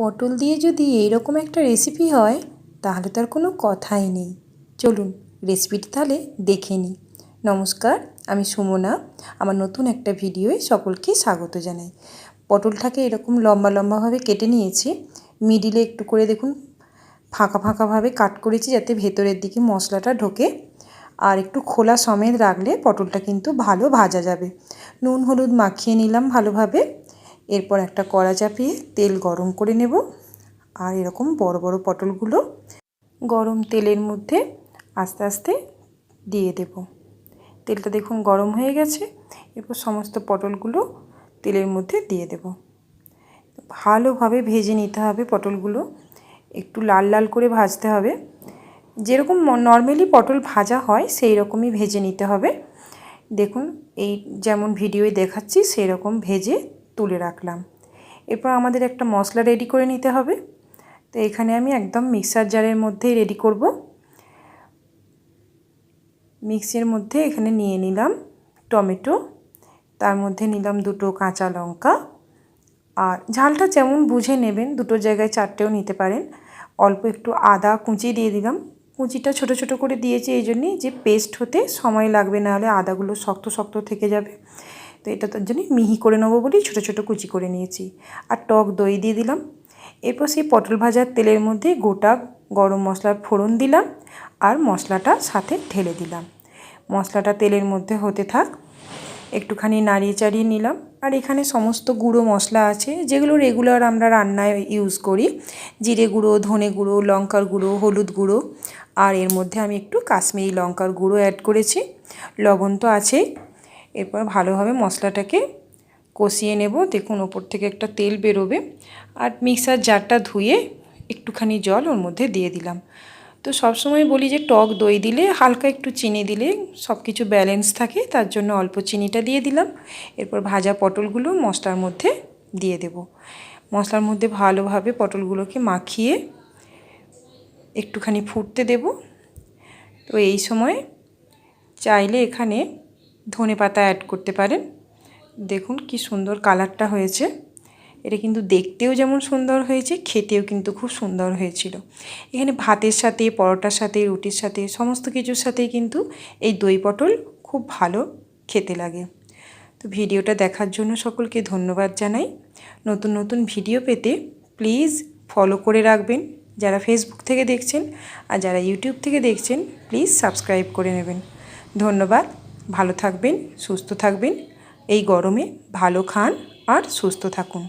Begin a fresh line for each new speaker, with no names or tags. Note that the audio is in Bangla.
পটল দিয়ে যদি এইরকম একটা রেসিপি হয় তাহলে তো আর কোনো কথাই নেই। চলুন রেসিপিটি তাহলে দেখে নিই। নমস্কার, আমি সুমনা। আমার নতুন একটা ভিডিওয় সকলকে স্বাগত জানাই। পটলটাকে এরকম লম্বা লম্বাভাবে কেটে নিয়েছি। মিডিলে একটু করে দেখুন ফাঁকা ফাঁকাভাবে কাট করেছি যাতে ভেতরের দিকে মশলাটা ঢোকে। আর একটু খোলা সমেত রাখলে পটলটা কিন্তু ভালো ভাজা যাবে। নুন হলুদ মাখিয়ে নিলাম ভালোভাবে। এরপর একটা কড়া চাপিয়ে তেল গরম করে নেব। আর এরকম বড় বড় পটলগুলো গরম তেলের মধ্যে আস্তে আস্তে দিয়ে দেব। তেলটা দেখুন গরম হয়ে গেছে। এরপর সমস্ত পটলগুলো তেলের মধ্যে দিয়ে দেব। ভালোভাবে ভেজে নিতে হবে পটলগুলো, একটু লাল লাল করে ভাজতে হবে। যেরকম নর্মালি পটল ভাজা হয় সেই রকমই ভেজে নিতে হবে। দেখুন এই যেমন ভিডিওয় দেখাচ্ছি সেই রকম ভেজে তুলে রাখলাম। এরপর আমাদের একটা মশলা রেডি করে নিতে হবে। তো এখানে আমি একদম মিক্সার জারের মধ্যেই রেডি করব। মিক্সির মধ্যে এখানে নিয়ে নিলাম টমেটো, তার মধ্যে নিলাম দুটো কাঁচা লঙ্কা। আর ঝালটা যেমন বুঝে নেবেন, দুটো জায়গায় চারটেও নিতে পারেন। অল্প একটু আদা কুচি দিয়ে দিলাম। কুচিটা ছোট ছোট করে দিয়েছি এই জন্যই যে পেস্ট হতে সময় লাগবে, না হলে আদাগুলো শক্ত শক্ত থেকে যাবে। তো এটা তার জন্যই মিহি করে নেবো বলেই ছোটো ছোটো কুচি করে নিয়েছি। আর টক দই দিয়ে দিলাম। এরপর সেই পটল ভাজার তেলের মধ্যে গোটা গরম মশলার ফোড়ন দিলাম আর মশলাটা সাথে ঢেলে দিলাম। মশলাটা তেলের মধ্যে হতে থাক, একটুখানি নাড়িয়ে চাড়িয়ে নিলাম। আর এখানে সমস্ত গুঁড়ো মশলা আছে যেগুলো রেগুলার আমরা রান্নায় ইউজ করি। জিরে গুঁড়ো, ধনে গুঁড়ো, লঙ্কার গুঁড়ো, হলুদ গুঁড়ো, আর এর মধ্যে আমি একটু কাশ্মীরি লঙ্কার গুঁড়ো অ্যাড করেছি। লবণ তো আছেই। এরপর ভালোভাবে মশলাটাকে কষিয়ে নেব। দেখুন ওপর থেকে একটা তেল বেরোবে। আর মিক্সার জারটা ধুয়ে একটুখানি জল ওর মধ্যে দিয়ে দিলাম। তো সবসময় বলি যে টক দই দিলে হালকা একটু চিনি দিলে সব কিছু ব্যালেন্স থাকে, তার জন্য অল্প চিনিটা দিয়ে দিলাম। এরপর ভাজা পটলগুলো মশলার মধ্যে দিয়ে দেব। মশলার মধ্যে ভালোভাবে পটলগুলোকে মাখিয়ে একটুখানি ফুটতে দেব। তো এই সময় চাইলে এখানে ধনেপাতা অ্যাড করতে পারেন। দেখুন কি সুন্দর কালারটা হয়েছে। এটা কিন্তু দেখতেও যেমন সুন্দর হয়েছে, খেতেও কিন্তু খুব সুন্দর হয়েছিল। এখানে ভাতের সাথে, পরোটার সাথে, রুটির সাথে, সমস্ত কিছুর সাথেই কিন্তু এই দই পটল খুব ভালো খেতে লাগে। তো ভিডিওটা দেখার জন্য সকলকে ধন্যবাদ জানাই। নতুন নতুন ভিডিও পেতে প্লিজ ফলো করে রাখবেন যারা ফেসবুক থেকে দেখছেন, আর যারা ইউটিউব থেকে দেখছেন প্লিজ সাবস্ক্রাইব করে নেবেন। ধন্যবাদ। ভালো থাকবেন, সুস্থ থাকবেন। এই গরমে ভালো খান আর সুস্থ থাকুন।